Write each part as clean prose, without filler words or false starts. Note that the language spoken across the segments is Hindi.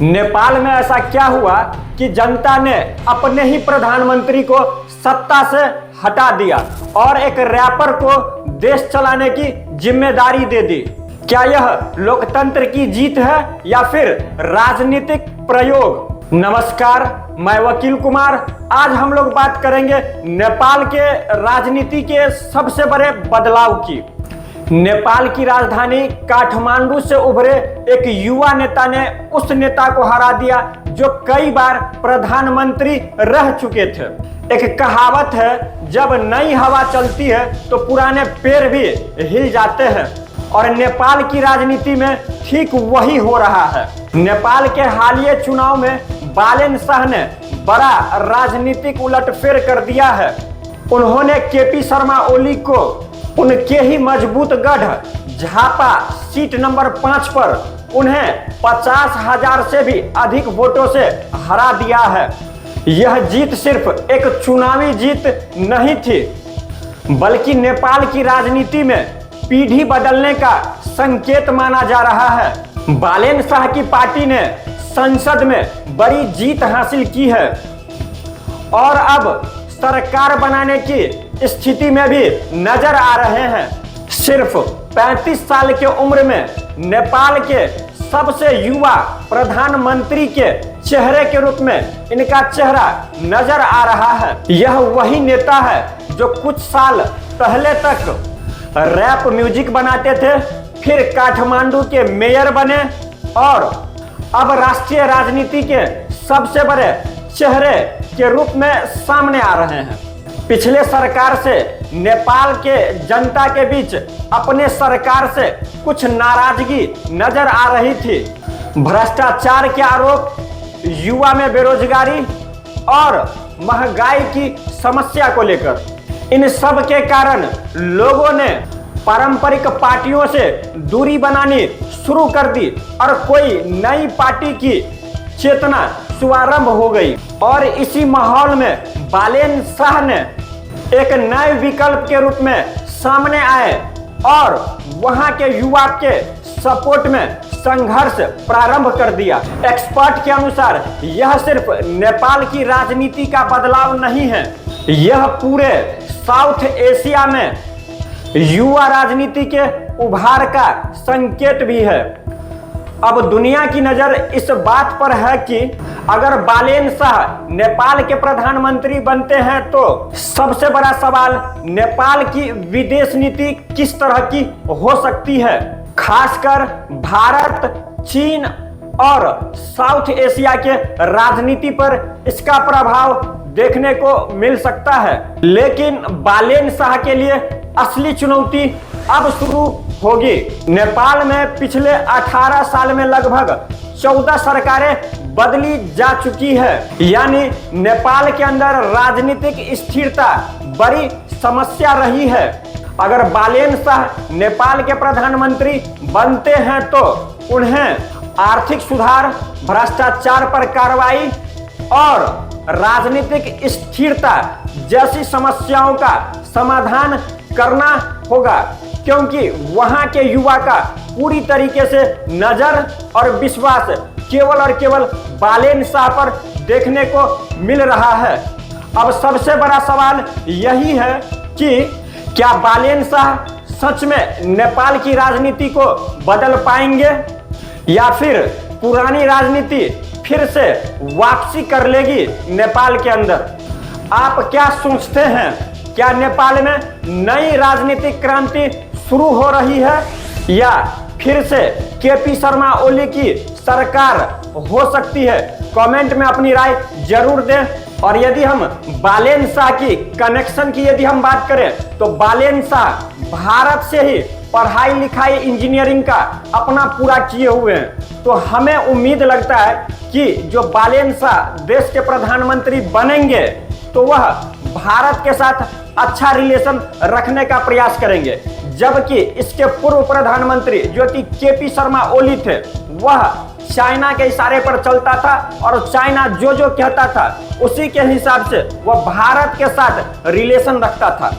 नेपाल में ऐसा क्या हुआ कि जनता ने अपने ही प्रधानमंत्री को सत्ता से हटा दिया और एक रैपर को देश चलाने की जिम्मेदारी दे दी? क्या यह लोकतंत्र की जीत है या फिर राजनीतिक प्रयोग? नमस्कार, मैं वकील कुमार। आज हम लोग बात करेंगे नेपाल के राजनीति के सबसे बड़े बदलाव की। नेपाल की राजधानी काठमांडू से उभरे एक युवा नेता ने उस नेता को हरा दिया जो कई बार प्रधानमंत्री रह चुके थे। एक कहावत है, जब नई हवा चलती है तो पुराने पेड़ भी हिल जाते हैं, और नेपाल की राजनीति में ठीक वही हो रहा है। नेपाल के हालिया चुनाव में बालेन शाह ने बड़ा राजनीतिक उलटफेर कर दिया है। उन्होंने केपी शर्मा ओली को उनके ही मजबूत गढ़ झापा सीट नंबर 5 पर उन्हें 50,000 से भी अधिक वोटों से हरा दिया है। यह जीत सिर्फ एक चुनावी जीत नहीं थी, बल्कि नेपाल की राजनीति में पीढ़ी बदलने का संकेत माना जा रहा है। बालेन शाह की पार्टी ने संसद में बड़ी जीत हासिल की है और अब सरकार बनाने की स्थिति में भी नजर आ रहे हैं। सिर्फ 35 साल की उम्र में नेपाल के सबसे युवा प्रधानमंत्री के चेहरे के रूप में इनका चेहरा नजर आ रहा है। यह वही नेता है जो कुछ साल पहले तक रैप म्यूजिक बनाते थे, फिर काठमांडू के मेयर बने और अब राष्ट्रीय राजनीति के सबसे बड़े चेहरे के रूप में सामने आ रहे हैं। पिछले सरकार से नेपाल के जनता के बीच अपने सरकार से कुछ नाराजगी नजर आ रही थी। भ्रष्टाचार के आरोप, युवा में बेरोजगारी और महंगाई की समस्या को लेकर, इन सब के कारण लोगों ने पारंपरिक पार्टियों से दूरी बनानी शुरू कर दी और कोई नई पार्टी की चेतना शुभारंभ हो गई। और इसी माहौल में बालेन शाह ने एक नए विकल्प के रूप में सामने आए और वहां के युवा के सपोर्ट में संघर्ष प्रारंभ कर दिया। एक्सपर्ट के अनुसार यह सिर्फ नेपाल की राजनीति का बदलाव नहीं है, यह पूरे साउथ एशिया में युवा राजनीति के उभार का संकेत भी है। अब दुनिया की नजर इस बात पर है कि अगर बालेन शाह नेपाल के प्रधानमंत्री बनते हैं तो सबसे बड़ा सवाल नेपाल की विदेश नीति किस तरह की हो सकती है। खासकर भारत, चीन और साउथ एशिया के राजनीति पर इसका प्रभाव देखने को मिल सकता है। लेकिन बालेन शाह के लिए असली चुनौती अब शुरू होगी। नेपाल में पिछले 18 साल में लगभग 14 सरकारें बदली जा चुकी है, यानी नेपाल के अंदर राजनीतिक स्थिरता बड़ी समस्या रही है। अगर बालेन शाह नेपाल के प्रधानमंत्री बनते हैं तो उन्हें आर्थिक सुधार, भ्रष्टाचार पर कार्रवाई और राजनीतिक स्थिरता जैसी समस्याओं का समाधान करना होगा, क्योंकि वहां के युवा का पूरी तरीके से नजर और विश्वास केवल और केवल बालेन शाह पर देखने को मिल रहा है। अब सबसे बड़ा सवाल यही है कि क्या बालेन शाह सच में नेपाल की राजनीति को बदल पाएंगे या फिर पुरानी राजनीति फिर से वापसी कर लेगी नेपाल के अंदर? आप क्या सोचते हैं? क्या नेपाल में नई राजनीतिक क्रांति शुरू हो रही है या फिर से केपी शर्मा ओली की सरकार हो सकती है? कमेंट में अपनी राय जरूर दें। और यदि हम बालेन शाह की कनेक्शन की यदि हम बात करें तो बालेन शाह भारत से ही पढ़ाई लिखाई इंजीनियरिंग का अपना पूरा किए हुए हैं, तो हमें उम्मीद लगता है कि जो बालेन शाह देश के प्रधानमंत्री बनेंगे तो वह भारत के साथ अच्छा रिलेशन रखने का प्रयास करेंगे। जबकि इसके पूर्व प्रधानमंत्री जो कि केपी शर्मा ओली थे, वह चाइना के इशारे पर चलता था और चाइना जो जो कहता था उसी के हिसाब से वह भारत के साथ रिलेशन रखता था।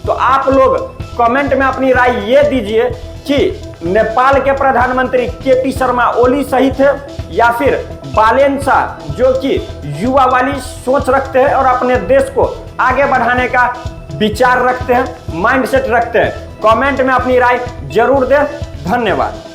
तो आप लोग कमेंट में अपनी राय ये दीजिए कि नेपाल के प्रधानमंत्री केपी शर्मा ओली सही थे, या फिर बालेन शाह जो कि युवा वाली सोच रखते हैं और अपने देश को आगे बढ़ाने का विचार रखते हैं, माइंडसेट रखते हैं। कमेंट में अपनी राय जरूर दें। धन्यवाद।